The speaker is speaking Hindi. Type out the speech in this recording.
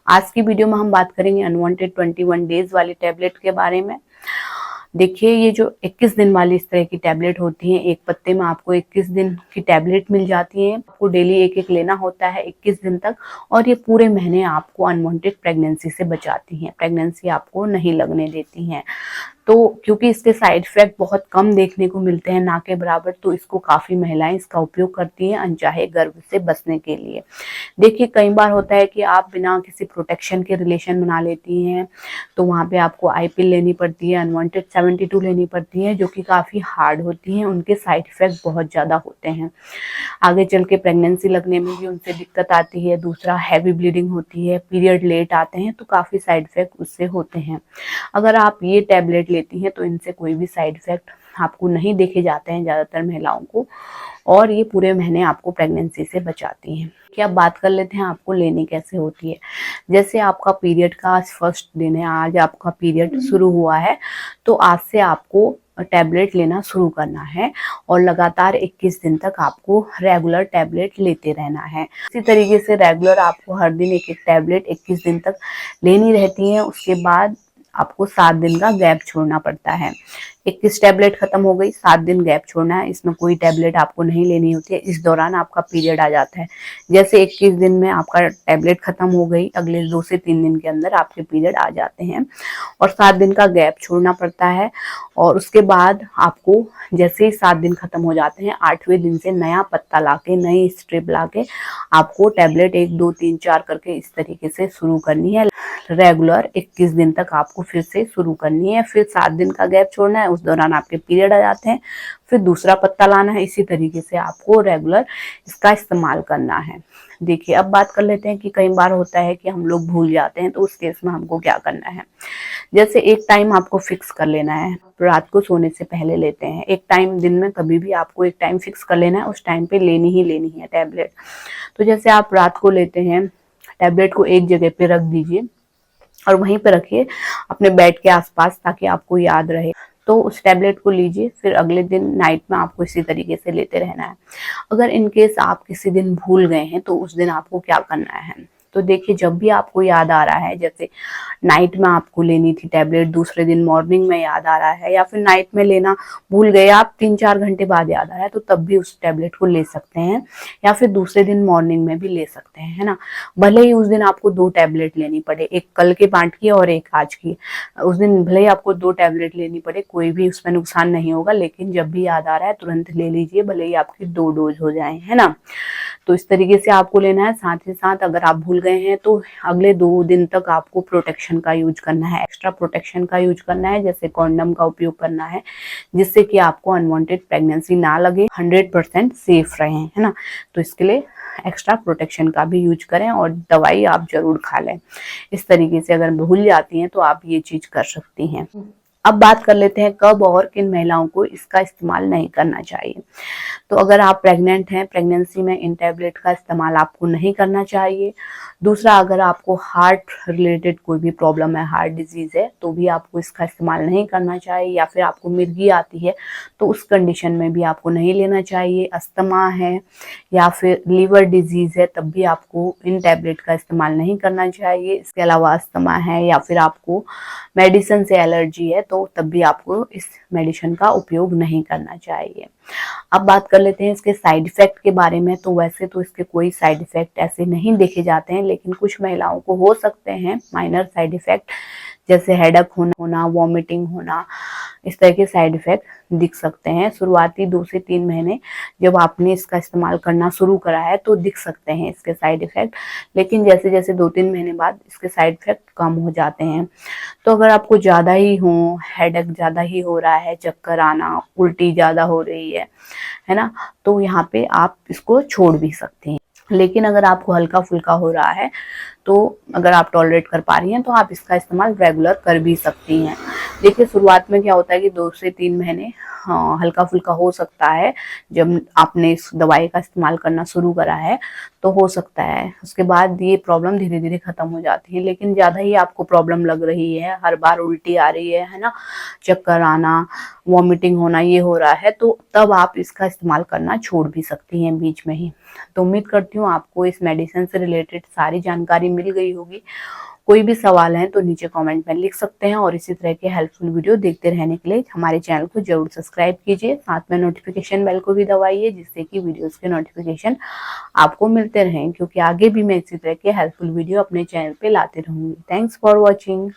आज की वीडियो में हम बात करेंगे अनवांटेड 21 डेज वाली टैबलेट के बारे में। देखिए, ये जो 21 दिन वाली इस तरह की टैबलेट होती है, एक पत्ते में आपको 21 दिन की टैबलेट मिल जाती है। आपको डेली एक एक लेना होता है 21 दिन तक, और ये पूरे महीने आपको अनवांटेड प्रेगनेंसी से बचाती हैं, प्रेगनेंसी आपको नहीं लगने देती हैं। तो क्योंकि इसके साइड इफेक्ट बहुत कम देखने को मिलते हैं, ना के बराबर, तो इसको काफ़ी महिलाएं इसका उपयोग करती हैं अनचाहे गर्भ से बचने के लिए। देखिए, कई बार होता है कि आप बिना किसी प्रोटेक्शन के रिलेशन बना लेती हैं, तो वहाँ पे आपको आई पिल लेनी पड़ती है, अनवांटेड 72 लेनी पड़ती है, जो कि काफ़ी हार्ड होती हैं। उनके साइड इफेक्ट बहुत ज़्यादा होते हैं, आगे चल के प्रेगनेंसी लगने में भी उनसे दिक्कत आती है। दूसरा, हैवी ब्लीडिंग होती है, पीरियड लेट आते हैं, तो काफ़ी साइड इफेक्ट उससे होते हैं। अगर आप ये टैबलेट लेती हैं तो इनसे कोई भी साइड इफेक्ट आपको नहीं देखे जाते हैं ज़्यादातर महिलाओं को, और ये पूरे महीने आपको प्रेगनेंसी से बचाती हैं। कि अब बात कर लेते हैं आपको लेनी कैसे होती है। जैसे आपका पीरियड का आज फर्स्ट दिन है, आज आपका पीरियड शुरू हुआ है, तो आज से आपको टैबलेट लेना शुरू करना है और लगातार 21 दिन तक आपको रेगुलर टैबलेट लेते रहना है। इसी तरीके से रेगुलर आपको हर दिन एक एक टैबलेट 21 दिन तक लेनी रहती है। उसके बाद आपको 7 दिन का गैप छोड़ना पड़ता है। 21 टैबलेट खत्म हो गई, 7 दिन गैप छोड़ना है, इसमें कोई टैबलेट आपको नहीं लेनी होती है। इस दौरान आपका पीरियड आ जाता है। जैसे 21 दिन में आपका टैबलेट खत्म हो गई, अगले 2 से 3 दिन के अंदर आपके पीरियड आ जाते हैं और 7 दिन का गैप छोड़ना पड़ता है। और उसके बाद आपको जैसे ही 7 दिन खत्म हो जाते हैं, 8वें दिन से नया पत्ता लाके, नई स्ट्रिप लाके आपको टैबलेट 1 2 3 4 करके इस तरीके से शुरू करनी है। रेगुलर 21 दिन तक आपको फिर से शुरू करनी है। फिर 7 दिन का गैप छोड़ना है, उस दौरान आपके पीरियड आ जाते हैं, फिर दूसरा पत्ता लाना है। इसी तरीके से आपको रेगुलर इसका इस्तेमाल करना है। देखिए, अब बात कर लेते हैं कि कई बार होता है कि हम लोग भूल जाते हैं, तो उस केस में हमको क्या करना है। जैसे एक टाइम आपको फिक्स कर लेना है, रात को सोने से पहले लेते हैं। एक टाइम दिन में कभी भी आपको एक टाइम फिक्स कर लेना है, उस टाइम पे लेनी ही लेनी है टैबलेट। तो जैसे आप रात को लेते हैं, टैबलेट को एक जगह पे रख दीजिए और वहीं पे रखिए अपने बेड के आसपास, ताकि आपको याद रहे। तो उस टैबलेट को लीजिए, फिर अगले दिन नाइट में आपको इसी तरीके से लेते रहना है। अगर इनकेस आप किसी दिन भूल गए हैं, तो उस दिन आपको क्या करना है। तो देखिए, जब भी आपको याद आ रहा है, जैसे नाइट में आपको लेनी थी टैबलेट, दूसरे दिन मॉर्निंग में याद आ रहा है, या फिर नाइट में लेना भूल गए आप, 3-4 घंटे बाद याद आ रहा है, तो तब भी उस टैबलेट को ले सकते हैं, या फिर दूसरे दिन मॉर्निंग में भी ले सकते हैं, है ना। भले ही उस दिन आपको 2 टैबलेट लेनी पड़े, एक कल के बांट की और एक आज की, उस दिन भले ही आपको 2 टैबलेट लेनी पड़े, कोई भी उसमें नुकसान नहीं होगा। लेकिन जब भी याद आ रहा है तुरंत ले लीजिए, भले ही आपकी 2 डोज हो जाए, है ना। तो इस तरीके से आपको लेना है। साथ ही साथ अगर आप भूल गए हैं, तो अगले 2 दिन तक आपको प्रोटेक्शन का यूज करना है, एक्स्ट्रा प्रोटेक्शन का यूज करना है, जैसे कॉन्डम का उपयोग करना है, जिससे कि आपको अनवांटेड प्रेगनेंसी ना लगे, 100% सेफ रहे, है ना। तो इसके लिए एक्स्ट्रा प्रोटेक्शन का भी यूज करें और दवाई आप जरूर खा लें। इस तरीके से अगर भूल जाती हैं तो आप ये चीज कर सकती हैं। अब बात कर लेते हैं कब और किन महिलाओं को इसका इस्तेमाल नहीं करना चाहिए। तो अगर आप प्रेग्नेंट हैं, प्रेगनेंसी में इन टैबलेट का इस्तेमाल आपको नहीं करना चाहिए। दूसरा, अगर आपको हार्ट रिलेटेड कोई भी प्रॉब्लम है, हार्ट डिजीज है, तो भी आपको इसका इस्तेमाल नहीं करना चाहिए। या फिर आपको मिर्गी आती है, तो उस कंडीशन में भी आपको नहीं लेना चाहिए। अस्थमा है या फिर लीवर डिजीज है, तब भी आपको इन टैबलेट का इस्तेमाल नहीं करना चाहिए। इसके अलावा अस्थमा है या फिर आपको मेडिसिन से एलर्जी है, तो तब भी आपको इस मेडिसिन का उपयोग नहीं करना चाहिए। अब बात कर लेते हैं इसके साइड इफेक्ट के बारे में। तो वैसे तो इसके कोई साइड इफेक्ट ऐसे नहीं देखे जाते हैं, लेकिन कुछ महिलाओं को हो सकते हैं माइनर साइड इफेक्ट, जैसे हेडेक होना, वॉमिटिंग होना, इस तरह के साइड इफेक्ट दिख सकते हैं। शुरुआती 2 से 3 महीने जब आपने इसका इस्तेमाल करना शुरू करा है, तो दिख सकते हैं इसके साइड इफेक्ट, लेकिन जैसे जैसे 2-3 महीने बाद इसके साइड इफेक्ट कम हो जाते हैं। तो अगर आपको ज़्यादा ही हो, हेडेक ज़्यादा ही हो रहा है, चक्कर आना, उल्टी ज़्यादा हो रही है ना, तो यहाँ पे आप इसको छोड़ भी सकते हैं। लेकिन अगर आपको हल्का फुल्का हो रहा है, तो अगर आप टॉलरेट कर पा रही हैं, तो आप इसका इस्तेमाल रेगुलर कर भी सकती हैं। देखिए, शुरुआत में क्या होता है कि 2 से 3 महीने हल्का फुल्का हो सकता है। जब आपने इस दवाई का इस्तेमाल करना शुरू करा है, तो हो सकता है उसके बाद ये प्रॉब्लम धीरे धीरे खत्म हो जाती है। लेकिन ज़्यादा ही आपको प्रॉब्लम लग रही है, हर बार उल्टी आ रही है ना, चक्कर आना, वॉमिटिंग होना, ये हो रहा है, तो तब आप इसका इस्तेमाल करना छोड़ भी सकती हैं बीच में ही। तो उम्मीद करती हूँ आपको इस मेडिसिन से रिलेटेड सारी जानकारी मिल गई होगी। कोई भी सवाल है तो नीचे कमेंट में लिख सकते हैं, और इसी तरह के हेल्पफुल वीडियो देखते रहने के लिए हमारे चैनल को जरूर सब्सक्राइब कीजिए। साथ में नोटिफिकेशन बेल को भी दबाइए, जिससे कि वीडियोस के नोटिफिकेशन आपको मिलते रहें, क्योंकि आगे भी मैं इसी तरह के हेल्पफुल वीडियो अपने चैनल पे लाते रहूंगी। Thanks for watching.